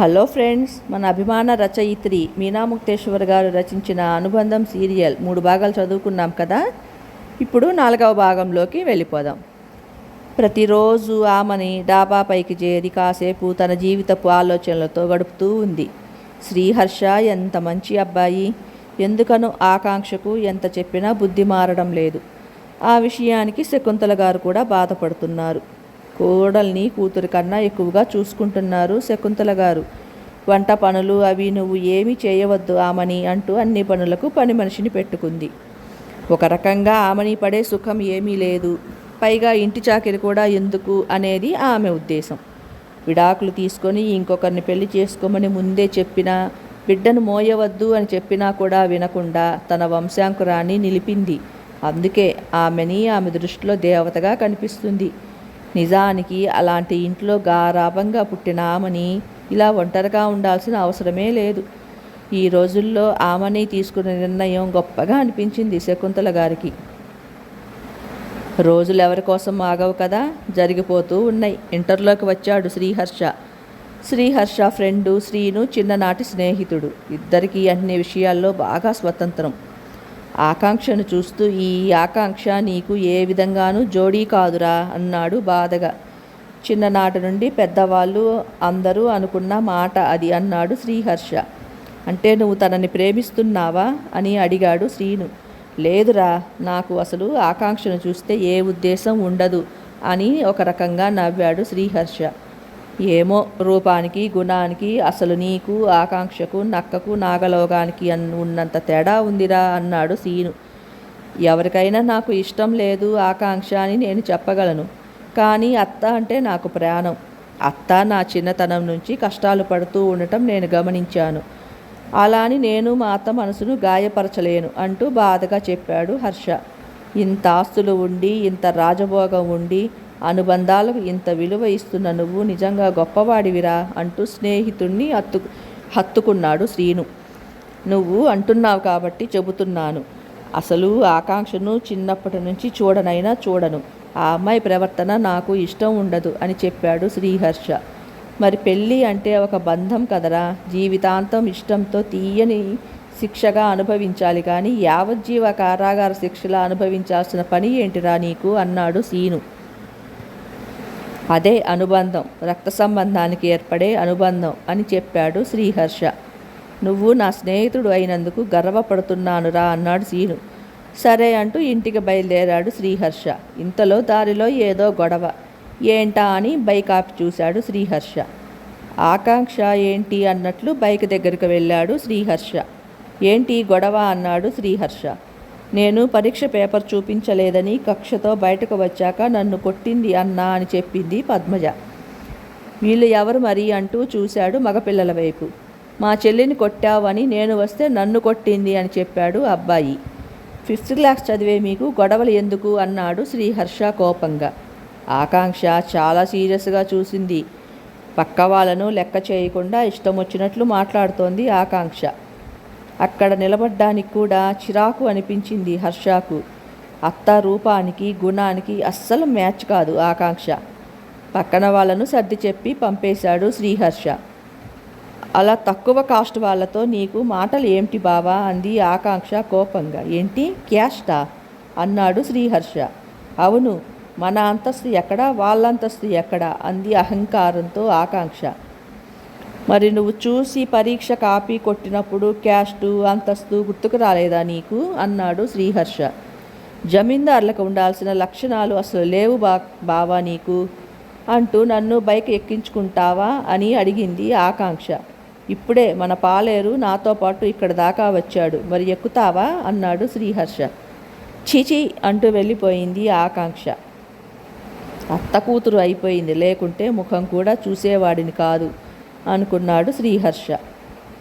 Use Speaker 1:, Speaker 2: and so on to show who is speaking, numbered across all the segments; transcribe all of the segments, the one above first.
Speaker 1: Hello friends, మన అభిమాన రచయిత్రి మీనా ముక్తేశ్వర్ గారు రచించిన అనుబంధం సీరియల్ 3 భాగాలు చదువుకున్నాం కదా. ఇప్పుడు 4వ భాగంలోకి వెళ్ళిపోదాం. ప్రతిరోజు ఆమెని డాబా పైకి చేరి కాసేపు తన జీవితపు ఆలోచనలతో గడుపుతూ ఉంది. శ్రీహర్ష ఎంత మంచి అబ్బాయి, ఎందుకనో ఆకాంక్షకు ఎంత చెప్పినా బుద్ధి మారడం లేదు. ఆ విషయానికి శకుంతల గారు కూడా బాధపడుతున్నారు. కోడల్ని కూతురి కన్నా ఎక్కువగా చూసుకుంటున్నారు శకుంతల గారు. వంట పనులు అవి నువ్వు ఏమీ చేయవద్దు ఆమని అంటూ అన్ని పనులకు పని మనిషిని పెట్టుకుంది. ఒక రకంగా ఆమని పడే సుఖం ఏమీ లేదు. పైగా ఇంటి చాకిరి కూడా ఎందుకు అనేది ఆమె ఉద్దేశం. విడాకులు తీసుకొని ఇంకొకరిని పెళ్లి చేసుకోమని ముందే చెప్పినా, బిడ్డను మోయవద్దు అని చెప్పినా కూడా వినకుండా తన వంశాంకురాన్ని నిలిపింది. అందుకే ఆమెని ఆమె దృష్టిలో దేవతగా కనిపిస్తుంది. నిజానికి అలాంటి ఇంట్లో గారాబంగా పుట్టిన ఆమెని ఇలా ఒంటరిగా ఉండాల్సిన అవసరమే లేదు. ఈ రోజుల్లో ఆమెని తీసుకున్న నిర్ణయం గొప్పగా అనిపించింది శకుంతల గారికి. రోజులు ఎవరి కోసం ఆగవు కదా, జరిగిపోతూ ఉన్నాయి. ఇంటర్లోకి వచ్చాడు శ్రీహర్ష ఫ్రెండు శ్రీను చిన్ననాటి స్నేహితుడు. ఇద్దరికీ అన్ని విషయాల్లో బాగా స్వతంత్రం. ఆకాంక్షను చూస్తూ, ఈ ఆకాంక్ష నీకు ఏ విధంగానూ జోడీ కాదురా అన్నాడు బాధగా. చిన్ననాటి నుండి పెద్దవాళ్ళు అందరూ అనుకున్న మాట అది అన్నాడు శ్రీహర్ష. అంటే నువ్వు తనని ప్రేమిస్తున్నావా అని అడిగాడు శ్రీను. లేదురా, నాకు అసలు ఆకాంక్షను చూస్తే ఏ ఉద్దేశం ఉండదు అని ఒక రకంగా నవ్వాడు శ్రీహర్ష. ఏమో, రూపానికి గుణానికి అసలు నీకు ఆకాంక్షకు నక్కకు నాగలోగానికి ఉన్నంత తేడా ఉందిరా అన్నాడు శ్రీను. ఎవరికైనా నాకు ఇష్టం లేదు ఆకాంక్ష అని నేను చెప్పగలను. కానీ అత్త అంటే నాకు ప్రాణం. అత్త నా చిన్నతనం నుంచి కష్టాలు పడుతూ ఉండటం నేను గమనించాను. అలా అని నేను మా అత్త మనసును గాయపరచలేను అంటూ బాధగా చెప్పాడు హర్ష. ఇంత ఆస్తులు ఉండి, ఇంత రాజభోగం ఉండి, అనుబంధాలకు ఇంత విలువ ఇస్తున్న నువ్వు నిజంగా గొప్పవాడివిరా అంటూ స్నేహితుణ్ణి హత్తుకున్నాడు శ్రీను. నువ్వు అంటున్నావు కాబట్టి చెబుతున్నాను. అసలు ఆకాంక్షను చిన్నప్పటి నుంచి చూడనైనా చూడను. ఆ అమ్మాయి ప్రవర్తన నాకు ఇష్టం ఉండదు అని చెప్పాడు శ్రీహర్ష. మరి పెళ్ళి అంటే ఒక బంధం కదరా, జీవితాంతం ఇష్టంతో తీయని శిక్షగా అనుభవించాలి కానీ యావజ్జీవ కారాగార శిక్షలా అనుభవించాల్సిన పని ఏంటిరా నీకు అన్నాడు శ్రీను. అదే అనుబంధం, రక్త సంబంధానికి ఏర్పడే అనుబంధం అని చెప్పాడు శ్రీహర్ష. నువ్వు నా స్నేహితుడు అయినందుకు గర్వపడుతున్నానురా అన్నాడు శ్రీను. సరే అంటూ ఇంటికి బయలుదేరాడు శ్రీహర్ష. ఇంతలో దారిలో ఏదో గొడవ. ఏంటా అని బైక్ ఆపి చూశాడు శ్రీహర్ష. ఆకాంక్ష ఏంటి అన్నట్లు బైక్ దగ్గరికి వెళ్ళాడు శ్రీహర్ష. ఏంటి గొడవ అన్నాడు శ్రీహర్ష. నేను పరీక్ష పేపర్ చూపించలేదని కక్షతో బయటకు వచ్చాక నన్ను కొట్టింది అన్నా అని చెప్పింది పద్మజ. వీళ్ళు ఎవరు మరి అంటూ చూశాడు మగపిల్లల వైపు. మా చెల్లిని కొట్టావని నేను వస్తే నన్ను కొట్టింది అని చెప్పాడు అబ్బాయి. 5th క్లాస్ చదివే మీకు గొడవలు ఎందుకు అన్నాడు శ్రీహర్ష కోపంగా. ఆకాంక్ష చాలా సీరియస్గా చూసింది. పక్క వాళ్ళను లెక్క చేయకుండా ఇష్టం వచ్చినట్లు మాట్లాడుతోంది ఆకాంక్ష. అక్కడ నిలబడ్డానికి కూడా చిరాకు అనిపించింది హర్షకు. అత్త రూపానికి గుణానికి అస్సలు మ్యాచ్ కాదు ఆకాంక్ష. పక్కన వాళ్ళను సర్ది చెప్పి పంపేశాడు శ్రీహర్ష. అలా తక్కువ కాస్ట్ వాళ్ళతో నీకు మాటలు ఏమిటి బావా అంది ఆకాంక్ష కోపంగా. ఏంటి క్యాస్టా అన్నాడు శ్రీహర్ష. అవును, మన అంతస్తు ఎక్కడా, వాళ్ళ అంతస్తు ఎక్కడా అంది అహంకారంతో ఆకాంక్ష. మరి నువ్వు చూసి పరీక్ష కాపీ కొట్టినప్పుడు క్యాస్టు అంతస్తు గుర్తుకు రాలేదా నీకు అన్నాడు శ్రీహర్ష. జమీందారులకు ఉండాల్సిన లక్షణాలు అసలు లేవు బావా నీకు అంటూ నన్ను బైక్ ఎక్కించుకుంటావా అని అడిగింది ఆకాంక్ష. ఇప్పుడే మన పాలేరు నాతో పాటు ఇక్కడ దాకా వచ్చాడు, మరి ఎక్కుతావా అన్నాడు శ్రీహర్ష. చీచీ అంటూ వెళ్ళిపోయింది ఆకాంక్ష. అత్త కూతురు అయిపోయింది, లేకుంటే ముఖం కూడా చూసేవాడిని కాదు అనుకున్నాడు శ్రీహర్ష.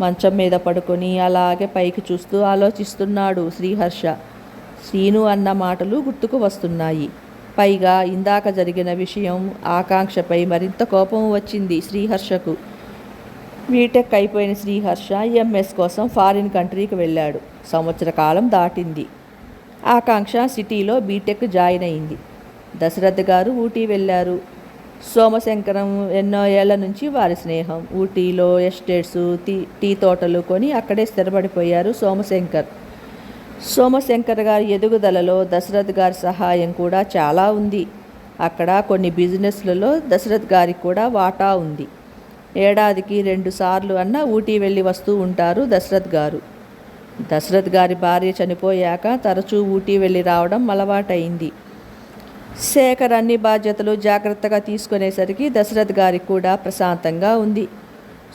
Speaker 1: మంచం మీద పడుకొని అలాగే పైకి చూస్తూ ఆలోచిస్తున్నాడు శ్రీహర్ష. శ్రీను అన్న మాటలు గుర్తుకు వస్తున్నాయి. పైగా ఇందాక జరిగిన విషయం ఆకాంక్షపై మరింత కోపం వచ్చింది శ్రీహర్షకు. బీటెక్ అయిపోయిన శ్రీహర్ష ఎంఎస్ కోసం ఫారిన్ కంట్రీకి వెళ్ళాడు. సంవత్సర కాలం దాటింది. ఆకాంక్ష సిటీలో బీటెక్ జాయిన్ అయింది. దశరథ్ గారు ఊటీ వెళ్ళారు. సోమశంకరం ఎన్నో ఏళ్ల నుంచి వారి స్నేహం. ఊటీలో ఎస్టేట్స్, టీ తోటలు కొని అక్కడే స్థిరపడిపోయారు సోమశంకర్. సోమశంకర్ గారి ఎదుగుదలలో దశరథ్ గారి సహాయం కూడా చాలా ఉంది. అక్కడ కొన్ని బిజినెస్లలో దశరథ్ గారికి కూడా వాటా ఉంది. ఏడాదికి 2 సార్లు అన్న ఊటీ వెళ్ళి వస్తూ ఉంటారు దశరథ్ గారు. దశరథ్ గారి భార్య చనిపోయాక తరచూ ఊటీ వెళ్ళి రావడం అలవాటైంది. శేఖర్ అన్ని బాధ్యతలు జాగ్రత్తగా తీసుకునేసరికి దశరథ్ గారికి కూడా ప్రశాంతంగా ఉంది.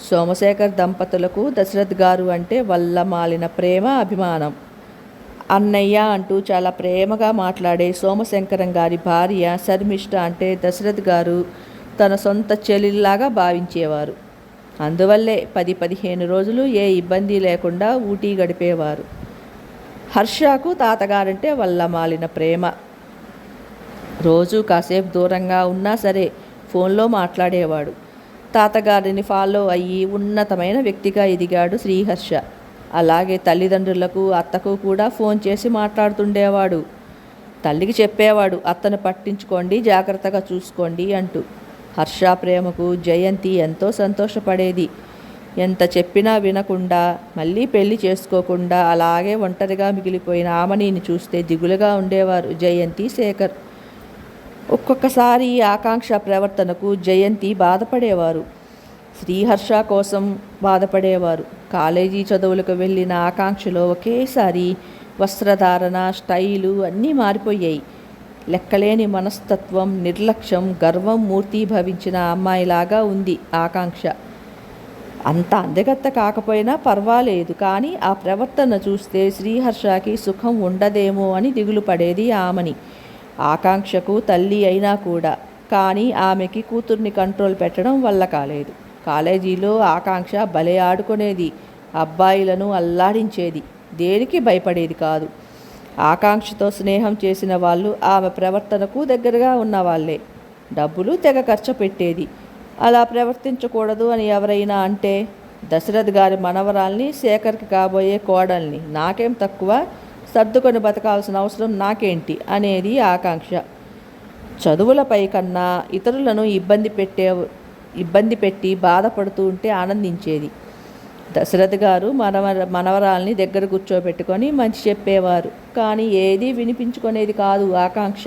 Speaker 1: సోమశేఖర్ దంపతులకు దశరథ్ గారు అంటే వల్లమాలిన ప్రేమ, అభిమానం. అన్నయ్య అంటూ చాలా ప్రేమగా మాట్లాడే సోమశంకరం గారి భార్య శర్మిష్ఠ అంటే దశరథ్ గారు తన సొంత చెల్లిలాగా భావించేవారు. అందువల్లే 10-15 రోజులు ఏ ఇబ్బంది లేకుండా ఊటీ గడిపేవారు. హర్షకు తాతగారంటే వల్లమాలిన ప్రేమ. రోజు కాసేపు దూరంగా ఉన్నా సరే ఫోన్లో మాట్లాడేవాడు. తాతగారిని ఫాలో అయ్యి ఉన్నతమైన వ్యక్తిగా ఎదిగాడు శ్రీహర్ష. అలాగే తల్లిదండ్రులకు, అత్తకు కూడా ఫోన్ చేసి మాట్లాడుతుండేవాడు. తల్లికి చెప్పేవాడు, అత్తను పట్టించుకోండి, జాగ్రత్తగా చూసుకోండి అంటూ. హర్ష ప్రేమకు జయంతి ఎంతో సంతోషపడేది. ఎంత చెప్పినా వినకుండా, మళ్ళీ పెళ్లి చేసుకోకుండా అలాగే ఒంటరిగా మిగిలిపోయిన ఆమనిని చూస్తే దిగులుగా ఉండేవారు జయంతి, శేఖర్. ఒక్కొక్కసారి ఆకాంక్ష ప్రవర్తనకు జయంతి బాధపడేవారు. శ్రీహర్ష కోసం బాధపడేవారు. కాలేజీ చదువులకు వెళ్ళిన ఆకాంక్షలో ఒకేసారి వస్త్రధారణ, స్టైలు అన్నీ మారిపోయాయి. లెక్కలేని మనస్తత్వం, నిర్లక్ష్యం, గర్వం మూర్తీభవించిన అమ్మాయిలాగా ఉంది ఆకాంక్ష. అంత అందగత్త కాకపోయినా పర్వాలేదు, కానీ ఆ ప్రవర్తన చూస్తే శ్రీహర్షకి సుఖం ఉండదేమో అని దిగులు పడేది ఆమని. ఆకాంక్షకు తల్లి అయినా కూడా. కానీ ఆమెకి కూతుర్ని కంట్రోల్ పెట్టడం వల్ల కాలేదు. కాలేజీలో ఆకాంక్ష భలే ఆడుకునేది. అబ్బాయిలను అల్లాడించేది. దేనికి భయపడేది కాదు. ఆకాంక్షతో స్నేహం చేసిన వాళ్ళు ఆమె ప్రవర్తనకు దగ్గరగా ఉన్నవాళ్లే. డబ్బులు తెగ ఖర్చు పెట్టేది. అలా ప్రవర్తించకూడదు అని ఎవరైనా అంటే, దశరథ్ గారి మనవరాల్ని, శేఖర్కి కాబోయే కోడల్ని, నాకేం తక్కువ, సర్దుకొని బతకాల్సిన అవసరం నాకేంటి అనేది ఆకాంక్ష. చదువులపై కన్నా ఇతరులను ఇబ్బంది పెట్టి బాధపడుతూ ఉంటే ఆనందించేది. దశరథ్ గారు మనవరాల్ని దగ్గర కూర్చోబెట్టుకొని మంచి చెప్పేవారు. కానీ ఏదీ వినిపించుకునేది కాదు ఆకాంక్ష.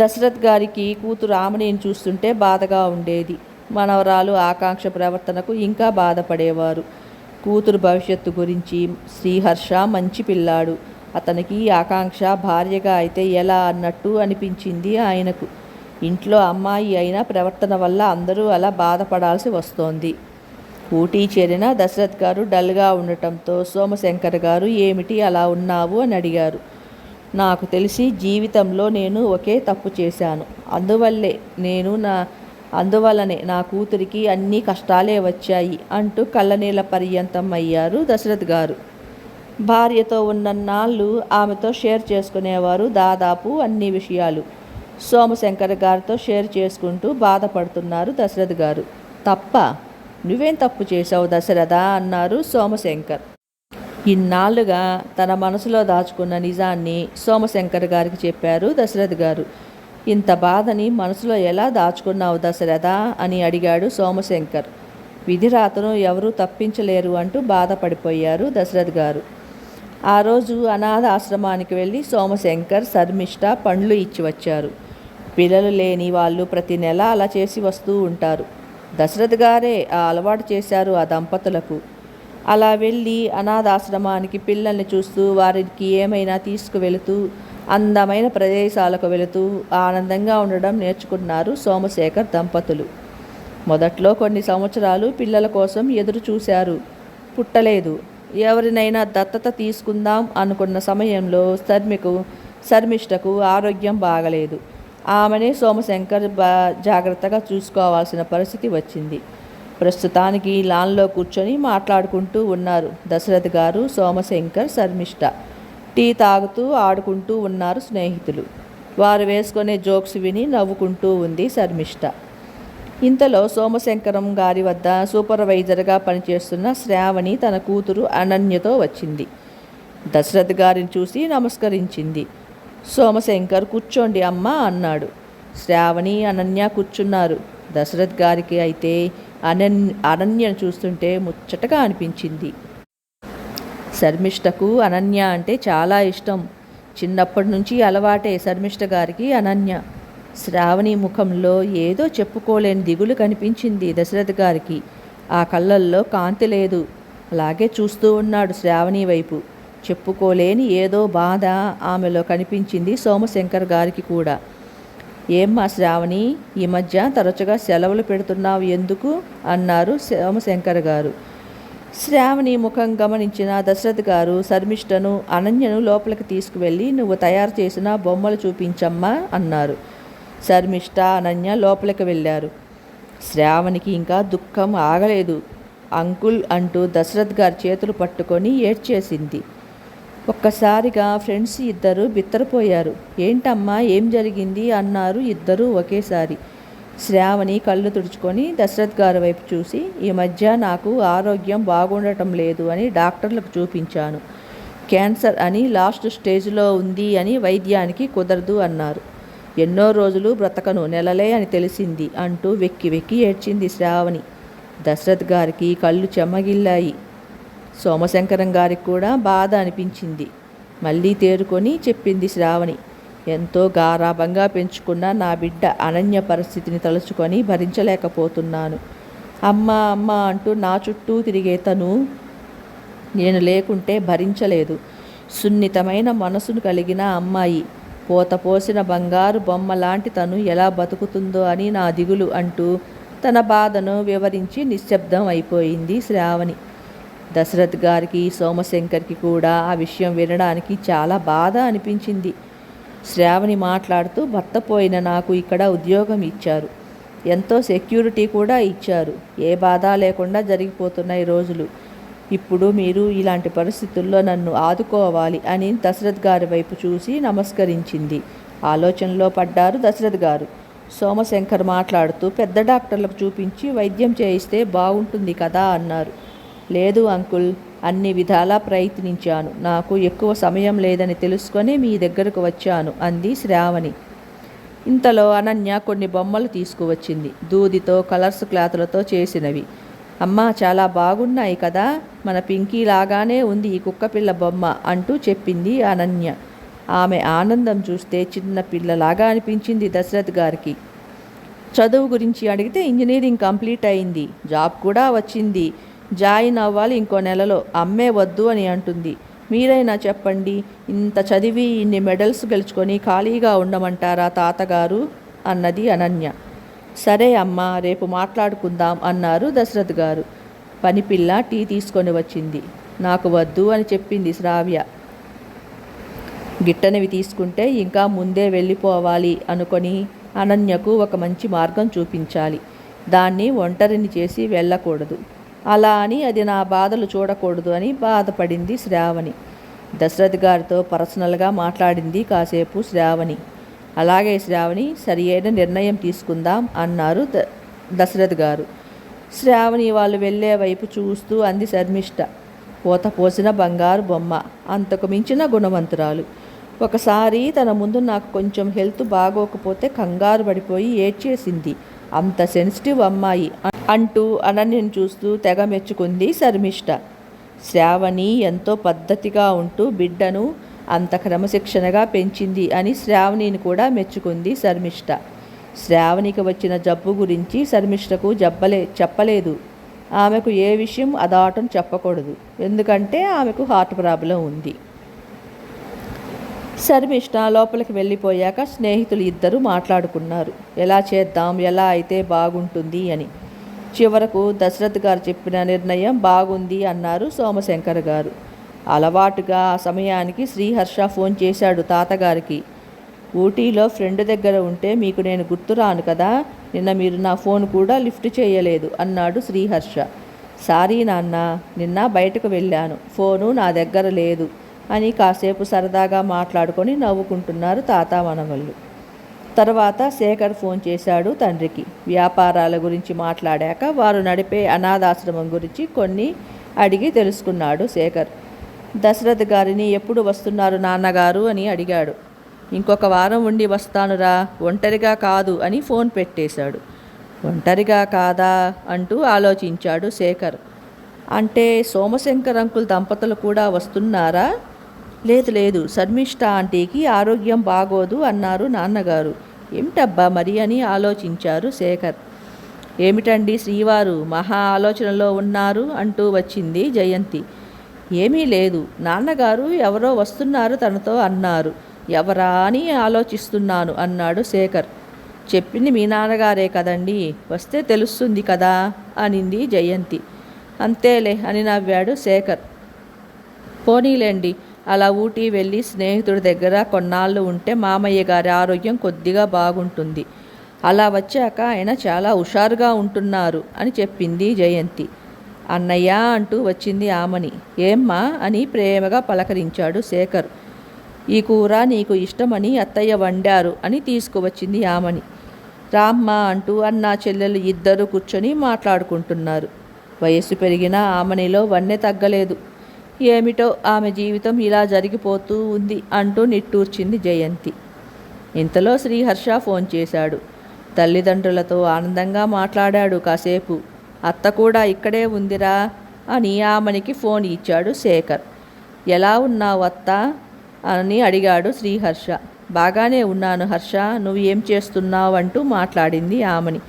Speaker 1: దశరథ్ గారికి కూతురు ఆమనిని చూస్తుంటే బాధగా ఉండేది. మనవరాలు ఆకాంక్ష ప్రవర్తనకు ఇంకా బాధపడేవారు. కూతురు భవిష్యత్తు గురించి. శ్రీహర్ష మంచి పిల్లాడు. అతనికి ఆకాంక్ష భార్యగా అయితే ఎలా అన్నట్టు అనిపించింది ఆయనకు. ఇంట్లో అమ్మాయి అయిన ప్రవర్తన వల్ల అందరూ అలా బాధపడాల్సి వస్తోంది. ఊటీ చేరిన దశరథ్ గారు డల్గా ఉండటంతో సోమశంకర్ గారు ఏమిటి అలా ఉన్నావు అని అడిగారు. నాకు తెలిసి జీవితంలో నేను ఒకే తప్పు చేశాను. అందువల్లనే నా కూతురికి అన్ని కష్టాలే వచ్చాయి అంటూ కళ్ళనీళ్ళ పర్యంతం అయ్యారు దశరథ్ గారు. భార్యతో ఉన్నన్నాళ్ళు ఆమెతో షేర్ చేసుకునేవారు దాదాపు అన్ని విషయాలు. సోమశంకర్ గారితో షేర్ చేసుకుంటూ బాధపడుతున్నారు దశరథ్ గారు. తప్ప? నువ్వేం తప్పు చేశావు దశరథ అన్నారు సోమశంకర్. ఇన్నాళ్ళుగా తన మనసులో దాచుకున్న నిజాన్ని సోమశంకర్ గారికి చెప్పారు దశరథ్ గారు. ఇంత బాధని మనసులో ఎలా దాచుకున్నావు దశరథ అని అడిగాడు సోమశంకర్. విధిరాతను ఎవరూ తప్పించలేరు అంటూ బాధపడిపోయారు దశరథ్ గారు. ఆ రోజు అనాథ ఆశ్రమానికి వెళ్ళి సోమశంకర్, శర్మిష్ఠ పండ్లు ఇచ్చి వచ్చారు. పిల్లలు లేని వాళ్ళు ప్రతి నెల అలా చేసి వస్తూ ఉంటారు. దశరథ్ గారే ఆ అలవాటు చేశారు ఆ దంపతులకు. అలా వెళ్ళి అనాథాశ్రమానికి పిల్లల్ని చూస్తూ, వారికి ఏమైనా తీసుకువెళుతూ, అందమైన ప్రదేశాలకు వెళుతూ ఆనందంగా ఉండడం నేర్చుకున్నారు సోమశేఖర్ దంపతులు. మొదట్లో కొన్ని సంవత్సరాలు పిల్లల కోసం ఎదురు చూశారు. పుట్టలేదు. ఎవరినైనా దత్తత తీసుకుందాం అనుకున్న సమయంలో శర్మిష్ఠకు ఆరోగ్యం బాగలేదు. ఆమెనే సోమశంకర్ జాగ్రత్తగా చూసుకోవాల్సిన పరిస్థితి వచ్చింది. ప్రస్తుతానికి లాన్లో కూర్చొని మాట్లాడుకుంటూ ఉన్నారు దశరథ్ గారు, సోమశంకర్, శర్మిష్ఠ. టీ తాగుతూ ఆడుకుంటూ ఉన్నారు స్నేహితులు. వారు వేసుకునే జోక్స్ విని నవ్వుకుంటూ ఉంది శర్మిష్ఠ. ఇంతలో సోమశంకరం గారి వద్ద సూపర్వైజర్గా పనిచేస్తున్న శ్రావణి తన కూతురు అనన్యతో వచ్చింది. దశరథ్ గారిని చూసి నమస్కరించింది. సోమశంకర్ కూర్చోండి అమ్మా అన్నాడు. శ్రావణి, అనన్య కూర్చున్నారు. దశరథ్ గారికి అయితే అనన్యను చూస్తుంటే ముచ్చటగా అనిపించింది. శర్మిష్టకు అనన్య అంటే చాలా ఇష్టం. చిన్నప్పటి నుంచి అలవాటే శర్మిష్ట గారికి అనన్య. శ్రావణి ముఖంలో ఏదో చెప్పుకోలేని దిగులు కనిపించింది దశరథ్ గారికి. ఆ కళ్ళల్లో కాంతి లేదు. అలాగే చూస్తూ ఉన్నాడు శ్రావణి వైపు. చెప్పుకోలేని ఏదో బాధ ఆమెలో కనిపించింది సోమశంకర్ గారికి కూడా. ఏమ్మా శ్రావణి, ఈ మధ్య తరచుగా సెలవులు పెడుతున్నావు ఎందుకు అన్నారు సోమశంకర్ గారు. శ్రావణి ముఖం గమనించిన దశరథ్ గారు శర్మిష్టను, అనన్యను లోపలికి తీసుకువెళ్ళి నువ్వు తయారు చేసిన బొమ్మలు చూపించమ్మా అన్నారు. శర్మిష్ట, అనన్య లోపలికి వెళ్ళారు. శ్రావణికి ఇంకా దుఃఖం ఆగలేదు. అంకుల్ అంటూ దశరథ్ గారి చేతులు పట్టుకొని ఏడ్చేసింది. ఒక్కసారిగా ఫ్రెండ్స్ ఇద్దరు బిత్తరపోయారు. ఏంటమ్మా, ఏం జరిగింది అన్నారు ఇద్దరూ ఒకేసారి. శ్రావణి కళ్ళు తుడుచుకొని దశరథ్ గారి వైపు చూసి, ఈ మధ్య నాకు ఆరోగ్యం బాగుండటం లేదు అని డాక్టర్లకు చూపించాను. క్యాన్సర్ అని లాస్ట్ స్టేజ్లో ఉంది అని వైద్యానికి కుదరదు అన్నారు. ఎన్నో రోజులు బ్రతకను, నెలలే అని తెలిసింది అంటూ వెక్కి వెక్కి ఏడ్చింది శ్రావణి. దశరథ్ గారికి కళ్ళు చెమ్మగిల్లాయి. సోమశంకరం గారికి కూడా బాధ అనిపించింది. మళ్ళీ తేరుకొని చెప్పింది శ్రావణి. ఎంతో గారాబంగా పెంచుకున్న నా బిడ్డ అనన్య పరిస్థితిని తలుచుకొని భరించలేకపోతున్నాను. అమ్మ అమ్మ అంటూ నా చుట్టూ తిరిగే తను నేను లేకుంటే భరించలేదు. సున్నితమైన మనసును కలిగిన అమ్మాయి, పోత పోసిన బంగారు బొమ్మ లాంటి తను ఎలా బతుకుతుందో అని నా దిగులు అంటూ తన బాధను వివరించి నిశ్శబ్దం అయిపోయింది శ్రావణి. దశరథ్ గారికి, సోమశంకర్కి కూడా ఆ విషయం వినడానికి చాలా బాధ అనిపించింది. శ్రావణి మాట్లాడుతూ, భర్త పోయిన నాకు ఇక్కడ ఉద్యోగం ఇచ్చారు, ఎంతో సెక్యూరిటీ కూడా ఇచ్చారు, ఏ బాధ లేకుండా జరిగిపోతున్నాయి రోజులు. ఇప్పుడు మీరు ఇలాంటి పరిస్థితుల్లో నన్ను ఆదుకోవాలి అని దశరథ్ గారి వైపు చూసి నమస్కరించింది. ఆలోచనలో పడ్డారు దశరథ్ గారు. సోమశంకర్ మాట్లాడుతూ, పెద్ద డాక్టర్లకు చూపించి వైద్యం చేయిస్తే బాగుంటుంది కదా అన్నారు. లేదు అంకుల్, అన్ని విధాలా ప్రయత్నించాను, నాకు ఎక్కువ సమయం లేదని తెలుసుకొని మీ దగ్గరకు వచ్చాను అంది శ్రావణి. ఇంతలో అనన్య కొన్ని బొమ్మలు తీసుకువచ్చింది, దూదితో కలర్స్ క్లాతులతో చేసినవి. అమ్మా, చాలా బాగున్నాయి కదా, మన పింకీ లాగానే ఉంది ఈ కుక్కపిల్ల బొమ్మ అంటూ చెప్పింది అనన్య. ఆమె ఆనందం చూస్తే చిన్న పిల్లలాగా అనిపించింది దశరథ్ గారికి. చదువు గురించి అడిగితే ఇంజనీరింగ్ కంప్లీట్ అయింది, జాబ్ కూడా వచ్చింది, జాయిన్ అవ్వాలి ఇంకో నెలలో, అమ్మే వద్దు అని అంటుంది. మీరైనా చెప్పండి, ఇంత చదివి ఇన్ని మెడల్స్ గెలుచుకొని ఖాళీగా ఉండమంటారా తాతగారు అన్నది అనన్య. సరే అమ్మా, రేపు మాట్లాడుకుందాం అన్నారు దశరథ్ గారు. పనిపిల్ల టీ తీసుకొని వచ్చింది. నాకు వద్దు అని చెప్పింది శ్రావ్య. గిట్టనివి తీసుకుంటే ఇంకా ముందే వెళ్ళిపోవాలి అనుకొని అనన్యకు ఒక మంచి మార్గం చూపించాలి, దాన్ని ఒంటరిని చేసి వెళ్ళకూడదు, అలా అని అది నా బాధలు చూడకూడదు అని బాధపడింది శ్రావణి. దశరథ్ గారితో పర్సనల్గా మాట్లాడింది కాసేపు శ్రావణి. అలాగే శ్రావణి, సరి అయిన నిర్ణయం తీసుకుందాం అన్నారు దశరథ్ గారు. శ్రావణి వాళ్ళు వెళ్ళే వైపు చూస్తూ అంది శర్మిష్ట. పోత పోసిన బంగారు బొమ్మ, అంతకు మించిన గుణవంతురాలు. ఒకసారి తన ముందు నాకు కొంచెం హెల్త్ బాగోకపోతే కంగారు పడిపోయి ఏడ్చేసింది, అంత సెన్సిటివ్ అమ్మాయి అంటూ అనన్యను చూస్తూ తెగ మెచ్చుకుంది శర్మిష్ట. శ్రావణి ఎంతో పద్ధతిగా ఉంటూ బిడ్డను అంత క్రమశిక్షణగా పెంచింది అని శ్రావణిని కూడా మెచ్చుకుంది శర్మిష్ట. శ్రావణికి వచ్చిన జబ్బు గురించి శర్మిష్టకు చెప్పలేదు. ఆమెకు ఏ విషయం అదాటం చెప్పకూడదు, ఎందుకంటే ఆమెకు హార్ట్ ప్రాబ్లం ఉంది. శర్మిష్ట లోపలికి వెళ్ళిపోయాక స్నేహితులు ఇద్దరు మాట్లాడుకున్నారు, ఎలా చేద్దాం, ఎలా అయితే బాగుంటుంది అని. చివరకు దశరథ్ గారు చెప్పిన నిర్ణయం బాగుంది అన్నారు సోమశంకర్ గారు. అలవాటుగా ఆ సమయానికి శ్రీహర్ష ఫోన్ చేశాడు తాతగారికి. ఊటీలో ఫ్రెండ్ దగ్గర ఉంటే మీకు నేను గుర్తురాను కదా, నిన్న మీరు నా ఫోన్ కూడా లిఫ్ట్ చేయలేదు అన్నాడు శ్రీహర్ష. సారీ నాన్న, నిన్న బయటకు వెళ్ళాను, ఫోను నా దగ్గర లేదు అని కాసేపు సరదాగా మాట్లాడుకొని నవ్వుకుంటున్నారు తాత మనవళ్ళు. తర్వాత శేఖర్ ఫోన్ చేశాడు తండ్రికి. వ్యాపారాల గురించి మాట్లాడాక వారు నడిపే అనాథాశ్రమం గురించి కొన్ని అడిగి తెలుసుకున్నాడు శేఖర్. దశరథ్ గారిని ఎప్పుడు వస్తున్నారు నాన్నగారు అని అడిగాడు. ఇంకొక వారం ఉండి వస్తానురా, ఒంటరిగా కాదు అని ఫోన్ పెట్టేశాడు. ఒంటరిగా కాదా అంటూ ఆలోచించాడు శేఖర్. అంటే సోమశంకర్ అంకుల్ దంపతులు కూడా వస్తున్నారా? లేదు లేదు, శర్మిష్ఠ ఆంటీకి ఆరోగ్యం బాగోదు అన్నారు నాన్నగారు. ఏమిటబ్బా మరి అని ఆలోచించారు శేఖర్. ఏమిటండి శ్రీవారు మహా ఆలోచనలో ఉన్నారు అంటూ వచ్చింది జయంతి. ఏమీ లేదు, నాన్నగారు ఎవరో వస్తున్నారు తనతో అన్నారు. ఎవరా అని ఆలోచిస్తున్నాను అన్నాడు శేఖర్. చెప్పింది మీ నాన్నగారే కదండి, వస్తే తెలుస్తుంది కదా అనింది జయంతి. అంతేలే అని నవ్వాడు శేఖర్. పోనీలేండి, అలా ఊటీ వెళ్ళి స్నేహితుడి దగ్గర కొన్నాళ్ళు ఉంటే మామయ్య గారి ఆరోగ్యం కొద్దిగా బాగుంటుంది. అలా వచ్చాక ఆయన చాలా హుషారుగా ఉంటున్నారు అని చెప్పింది జయంతి. అన్నయ్య అంటూ వచ్చింది ఆమని. ఏమ్మా అని ప్రేమగా పలకరించాడు శేఖర్. ఈ కూర నీకు ఇష్టమని అత్తయ్య వండారు అని తీసుకువచ్చింది ఆమని. రామ్మ అంటూ అన్నా చెల్లెలు ఇద్దరు కూర్చొని మాట్లాడుకుంటున్నారు. వయస్సు పెరిగినా ఆమనిలో వన్నె తగ్గలేదు. ఏమిటో ఆమె జీవితం ఇలా జరిగిపోతూ ఉంది అంటూ నిట్టూర్చింది జయంతి. ఇంతలో శ్రీహర్ష ఫోన్ చేశాడు. తల్లిదండ్రులతో ఆనందంగా మాట్లాడాడు కాసేపు. అత్త కూడా ఇక్కడే ఉందిరా అని ఆమెనికి ఫోన్ ఇచ్చాడు శేఖర్. ఎలా ఉన్నావు అత్త అని అడిగాడు శ్రీహర్ష. బాగానే ఉన్నాను హర్ష, నువ్వు ఏం చేస్తున్నావు అంటూ మాట్లాడింది ఆమెని.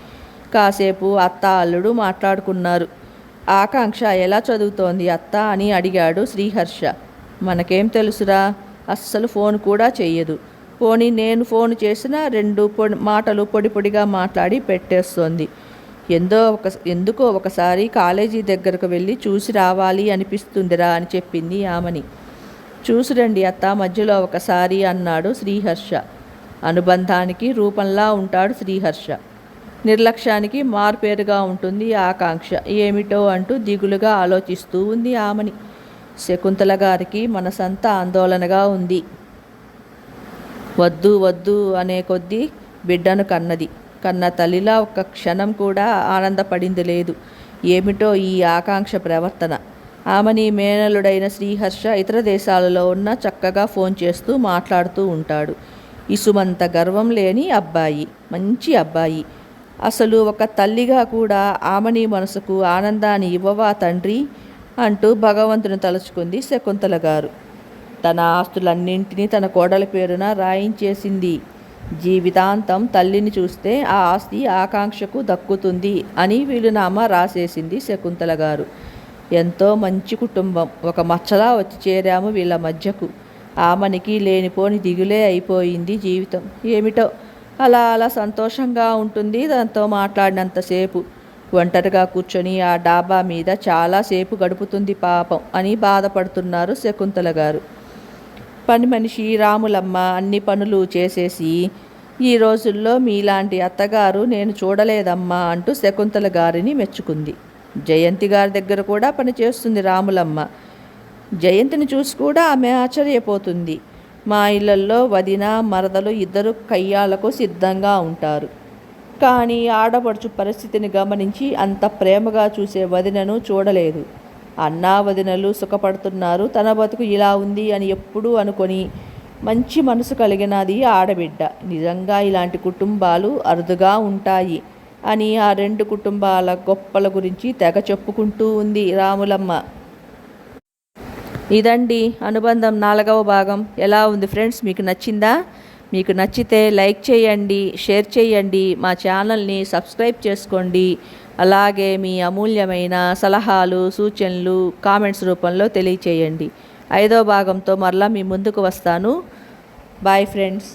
Speaker 1: కాసేపు అత్త అల్లుడు మాట్లాడుకున్నారు. ఆకాంక్ష ఎలా చదువుతోంది అత్త అని అడిగాడు శ్రీహర్ష. మనకేం తెలుసురా, అస్సలు ఫోన్ కూడా చెయ్యదు. పోనీ నేను ఫోన్ చేసినా మాటలు పొడి పొడిగా మాట్లాడి పెట్టేస్తోంది. ఎందుకో ఒకసారి కాలేజీ దగ్గరకు వెళ్ళి చూసి రావాలి అనిపిస్తుందిరా అని చెప్పింది ఆమెని. చూసిరండి అత్త మధ్యలో ఒకసారి అన్నాడు శ్రీహర్ష. అనుబంధానికి రూపంలా ఉంటాడు శ్రీహర్ష. నిర్లక్ష్యానికి మార్పేరుగా ఉంటుంది ఆకాంక్ష. ఏమిటో అంటూ దిగులుగా ఆలోచిస్తూ ఉంది ఆమెని. శకుంతల గారికి మనసంతా ఆందోళనగా ఉంది. వద్దు వద్దు అనే కొద్దీ బిడ్డను కన్న తల్లిలా ఒక్క క్షణం కూడా ఆనందపడింది లేదు. ఏమిటో ఈ ఆకాంక్ష ప్రవర్తన. ఆమెని మేనలుడైన శ్రీహర్ష ఇతర దేశాలలో ఉన్న చక్కగా ఫోన్ చేస్తూ మాట్లాడుతూ ఉంటాడు. ఇసుమంత గర్వం లేని అబ్బాయి, మంచి అబ్బాయి. అసలు ఒక తల్లిగా కూడా ఆమెని మనసుకు ఆనందాన్ని ఇవ్వవా తండ్రి అంటూ భగవంతుని తలుచుకుంది శకుంతల గారు. తన ఆస్తులన్నింటినీ తన కోడలి పేరున రాయించేసింది. జీవితాంతం తల్లిని చూస్తే ఆ ఆస్తి ఆకాంక్షకు దక్కుతుంది అని వీలునామా రాసేసింది శకుంతల గారు. ఎంతో మంచి కుటుంబం, ఒక మచ్చలా వచ్చి చేరాము వీళ్ళ మధ్యకు. ఆమెనికి లేనిపోని దిగులే అయిపోయింది జీవితం. ఏమిటో అలా అలా సంతోషంగా ఉంటుంది దాంతో మాట్లాడినంతసేపు. ఒంటరిగా కూర్చొని ఆ డాబా మీద చాలాసేపు గడుపుతుంది పాపం అని బాధపడుతున్నారు శకుంతల గారు. పని మనిషి రాములమ్మ అన్ని పనులు చేసేసి, ఈ రోజుల్లో మీలాంటి అత్తగారు నేను చూడలేదమ్మా అంటూ శకుంతల గారిని మెచ్చుకుంది. జయంతి గారి దగ్గర కూడా పనిచేస్తుంది రాములమ్మ. జయంతిని చూసి కూడా ఆమె ఆశ్చర్యపోతుంది. మా ఇళ్లల్లో వదిన మరదలు ఇద్దరు కయ్యాలకు సిద్ధంగా ఉంటారు. కానీ ఆడపడుచు పరిస్థితిని గమనించి అంత ప్రేమగా చూసే వదినను చూడలేదు. అన్నా వదినలు సుఖపడుతున్నారు, తన బతుకు ఇలా ఉంది అని ఎప్పుడూ అనుకొని మంచి మనసు కలిగినది ఆడబిడ్డ. నిజంగా ఇలాంటి కుటుంబాలు అరుదుగా ఉంటాయి అని ఆ రెండు కుటుంబాల గొప్పల గురించి తెగ చెప్పుకుంటూ ఉంది రాములమ్మ. ఇదండి అనుబంధం 4వ భాగం. ఎలా ఉంది ఫ్రెండ్స్, మీకు నచ్చిందా? మీకు నచ్చితే లైక్ చేయండి, షేర్ చేయండి, మా ఛానల్ని సబ్స్క్రైబ్ చేసుకోండి. అలాగే మీ అమూల్యమైన సలహాలు సూచనలు కామెంట్స్ రూపంలో తెలియచేయండి. 5వ భాగంతో మరలా మీ ముందుకు వస్తాను. Bye friends.